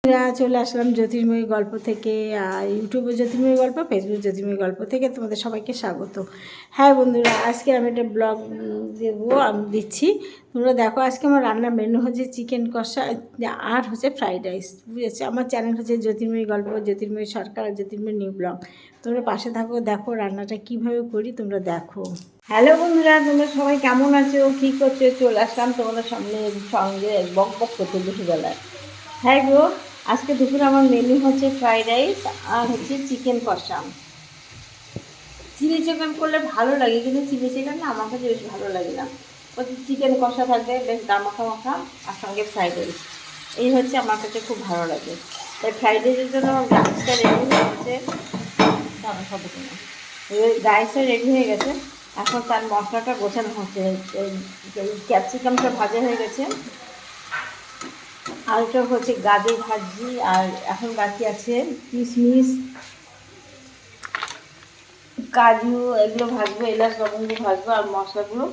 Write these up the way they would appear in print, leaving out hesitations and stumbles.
চলে আসলাম জ্যোতির্ময়ী গল্প থেকে। আর ইউটিউবে জ্যোতির্ময়ী গল্প, ফেসবুক জ্যোতির্ময়ী গল্প থেকে তোমাদের সবাইকে স্বাগত। হ্যাঁ বন্ধুরা, আজকে আমি একটা ব্লগ আমি দিচ্ছি। তোমরা দেখো, আজকে আমার রান্নার মেনু হচ্ছে চিকেন কষা আর হচ্ছে ফ্রাইড রাইস, বুঝেছো? আমার চ্যানেল হচ্ছে জ্যোতির্ময়ী গল্প, জ্যোতির্ময়ী সরকার আর জ্যোতির্ময়ী নিউ ব্লগ। তোমরা পাশে থাকো, দেখো রান্নাটা কীভাবে করি, তোমরা দেখো। হ্যালো বন্ধুরা, তোমরা সবাই কেমন আছো, কী করছো? চলে আসলাম তোমাদের সঙ্গে বক বক করতে দুপুরবেলায়। হ্যাঁ গো, আজকে দুপুরে আমার মেনু হচ্ছে ফ্রাইড রাইস আর হচ্ছে চিকেন কষা। চিলি চিকেন করলে ভালো লাগে, কিন্তু চিলি চিকেন না আমার কাছে বেশ ভালো লাগে না। ওই চিকেন কষা থাকবে বেশ মাখা মাখা, আর সঙ্গে ফ্রাইড রাইস, এই হচ্ছে আমার কাছে খুব ভালো লাগে। তাই ফ্রাইড রাইসের জন্য আমার রাইসটা রেডি হয়ে গেছে। রাইসটা রেডি হয়ে গেছে, এখন তার মশলাটা গোছানো হচ্ছে। ক্যাপসিকামটা ভাজা হয়ে গেছে, আর এটা হচ্ছে গাজর ভাজি, আর এখন বাকি আছে কিশমিশ, কাজু, এগুলো ভাজবো, এলাচ লবঙ্গ ভাজবো, আর মশলাগুলো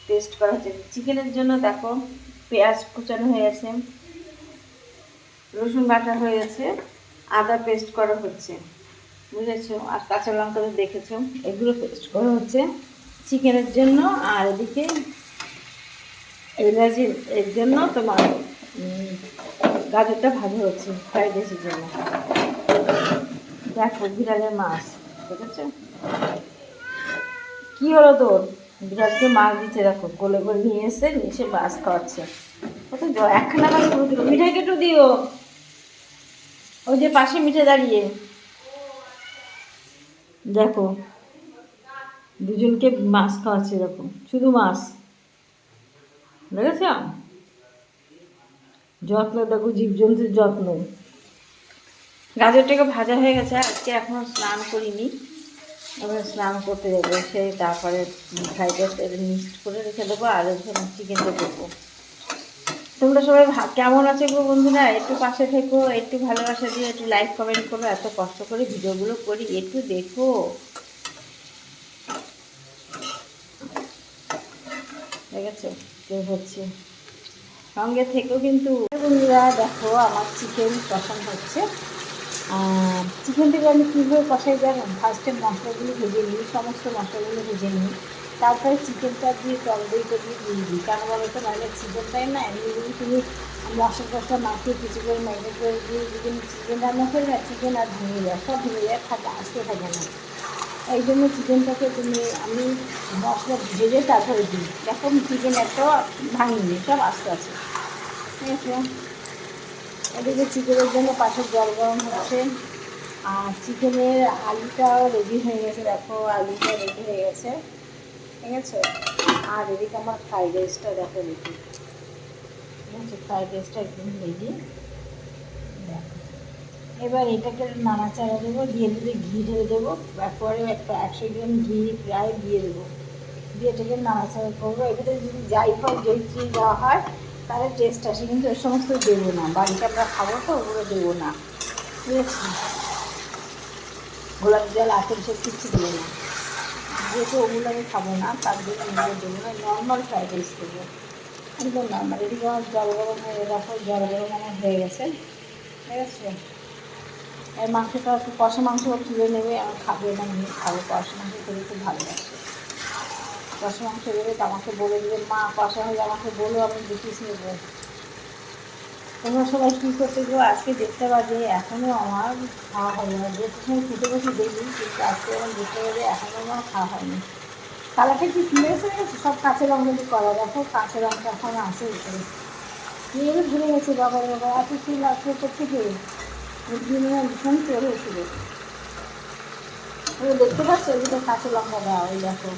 পেস্ট করা হচ্ছে। চিকেনের জন্য দেখো পেঁয়াজ কুচানো হয়ে গেছে, রসুন বাটা হয়ে গেছে, আদা পেস্ট করা হচ্ছে, বুঝেছো? আর কাঁচা লঙ্কা তো দেখেছো, এগুলো পেস্ট করা হচ্ছে চিকেনের জন্য। আর এদিকে এলাচির এর জন্য তোমার গাজরটা ভাজা হচ্ছে ফ্রাইড রাইসের জন্য। দেখো বিড়ালের মাছ, দেখেছো? কি হলো তোর? বিড়ালকে মাছ দিচ্ছে, দেখো কোলে করে নিয়ে এসে মাছ খাওয়াচ্ছে। কত একখানা মাছ করে দিল। মিঠাইকে একটু দিও, ওই যে পাশে মিঠে দাঁড়িয়ে। দেখো দুজনকে মাছ খাওয়াচ্ছে, দেখো শুধু মাছ, দেখেছ? যত্ন দেখো, জীবজন্তুর যত্ন। গাজরটাকে ভাজা হয়ে গেছে, আজকে এখনও স্নান করিনি, এবার স্নান করতে যাবো, সেই তারপরে ফ্রাইড রাইসটা মিক্সড করে রেখে দেবো, আর চিকেনটা দেবো। তোমরা সবাই কেমন আছো গো বন্ধুরা? একটু পাশে থেকো, একটু ভালোবাসা দিয়ে একটু লাইক কমেন্ট করো। এত কষ্ট করে ভিডিওগুলো করি, একটু দেখো। ঠিক আছে, কেউ হচ্ছে সঙ্গে থেকেও কিন্তু। বন্ধুরা দেখো, আমার চিকেন কষানো হচ্ছে। চিকেনটাকে আমি কীভাবে কষাই জানো? ফার্স্টে মশলাগুলো ভেজে নিই, সমস্ত মশলাগুলো ভেজে নিই, তারপরে চিকেনটা দিয়ে টক দইটা দিয়ে দিই। কেন বলো তো? নাহলে চিকেনটাই না এমনি যদি তুমি মশলা টশলা মাখিয়ে কিছু করে ম্যারিনেট করে দিয়ে যদি চিকেন রান্না করে না, চিকেন আর ভেঙে যায়, সব ভেঙে যায়, আসতে থাকে না। এই জন্য চিকেনটাকে আমি মশলা ভেজে তারপরে দিই। এখন চিকেন একটা ভাঙিনি, সব আস্তে আছে, ঠিক আছে? এদিকে চিকেনের জন্য পাশে জল গরম হচ্ছে, আর চিকেনের আলুটাও রেডি হয়ে গেছে। দেখো আলুটা রেডি হয়ে গেছে, ঠিক আছে? আর এদিকে আমার ফ্রাইড রাইসটা দেখো রেডি, ঠিক আছে? ফ্রাইড রাইসটা একদম রেডি। দেখো এবার এটাকে নাড়াচাড়া দেবো, দিয়ে দিলে ঘি ঢেলে দেবো, তারপরে একটা 100 গ্রাম ঘি প্রায় দিয়ে দেবো, দিয়ে এটাকে নাড়াচাড়া করবো। এটাতে যদি জায়ফল জয়িত্রী দেওয়া হয় তাহলে টেস্ট আসে, কিন্তু এর সমস্ত দেবো না, বাড়িতে আমরা খাবো তো, ওগুলো দেবো না, ঠিক আছে? গোলাপ জল, আতর সব কিছু দেবো না, যেহেতু ওগুলো আমি খাবো না, তার জন্য ওগুলো দেবো না। নর্মাল ফ্রাইড রাইস দেবো, একদম নর্মাল। এদিকে আমার জল গরম হয়ে দেখো, জল গরম আমার হয়ে গেছে, ঠিক আছে? এই মাংসটা একটু কষা মাংস তুলে নেবে, আমার খাবে না, নিয়ে খাবো। কষা মাংস খেতে খুব ভালোবাসে। কষা মাংস দেবে তো আমাকে বলে দেবে, মা কষা হলে আমাকে বলো, আমি দেখিয়ে নেবো। তোমরা সবাই কী করতে গো? আজকে 1:30 বাজে, এখনও আমার খাওয়া হবে না। 1:30 সময় খেতে বসে দেখি, কিন্তু আজকে আমার 1:30 বাজে, এখনও আমার খাওয়া হয়নি। কালারটা কি তুলে এসে গেছে? সব কাঁচা লঙ্কা দিয়ে করা, দেখো কাঁচা লঙ্কা এখন আসে উপরে, তেল ভরে গেছে। বাবা বাবা, এত তেল আসবে কোথেকে? ভীষণ তেল হয়েছিল। তুমি দেখতে পাচ্ছ ওইদিকে কাঁচা লঙ্কা দেওয়া, ওই দেখো,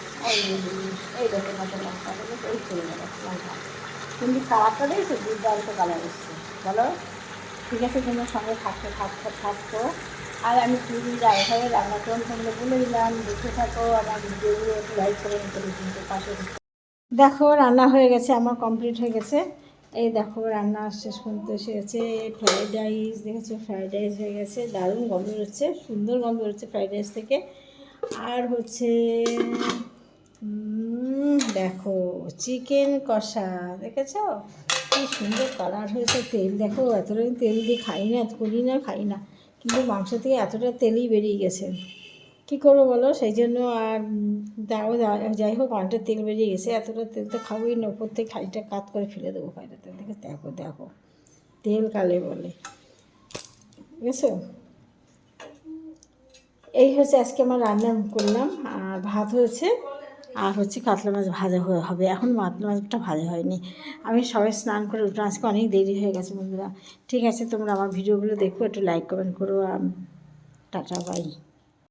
এই দেখো কাঁচা লঙ্কা, এই চলে গেল লঙ্কা, কিন্তু কালারটা দেখছো? দুর্দান্ত কালার এসছে, বলো? ঠিক আছে, তোমার সঙ্গে থাকতো। আর আমি কী রান্নাঘরে রান্না করুন তোমরা বলে দিলাম, দেখে থাকো আমার ভিডিওগুলো, একটু লাইক করে নিতে, কিন্তু পাশে দেখো রান্না হয়ে গেছে, আমার কমপ্লিট হয়ে গেছে। এই দেখো রান্না শেষ পর্যন্ত এসে গেছে। ফ্রাইড রাইস দেখেছো? ফ্রাইড রাইস হয়ে গেছে, দারুণ গন্ধ হচ্ছে, সুন্দর গন্ধ হচ্ছে ফ্রাইড রাইস থেকে। আর হচ্ছে দেখো চিকেন কষা, দেখেছো? কি সুন্দর কালার হয়েছে। তেল দেখো, এতটা তেল দিয়ে খাই না, কিন্তু মাংস থেকে এতটা তেলই বেরিয়ে গেছে। কী করবো বলো, সেই জন্য আর যাই হোক অনেকটা তেল বেরিয়ে গেছে। এতটা তেল তো খাবোই না, ওপর থেকে খানিকটা কাত করে ফেলে দেবো খানিকটা তেল। দেখো তেল কালে বলে, বুঝেছো? এই হচ্ছে আজকে আমার রান্না করলাম। আর ভাত হয়েছে, আর হচ্ছে কাতলা মাছ ভাজা হবে। এখন কাতলা মাছটা ভাজা হয়নি। আমি সবাই স্নান করে উঠে, আজকে অনেক দেরি হয়ে গেছে বন্ধুরা। ঠিক আছে, তোমরা আমার ভিডিওগুলো দেখো, একটু লাইক কমেন্ট করো। Tata, by.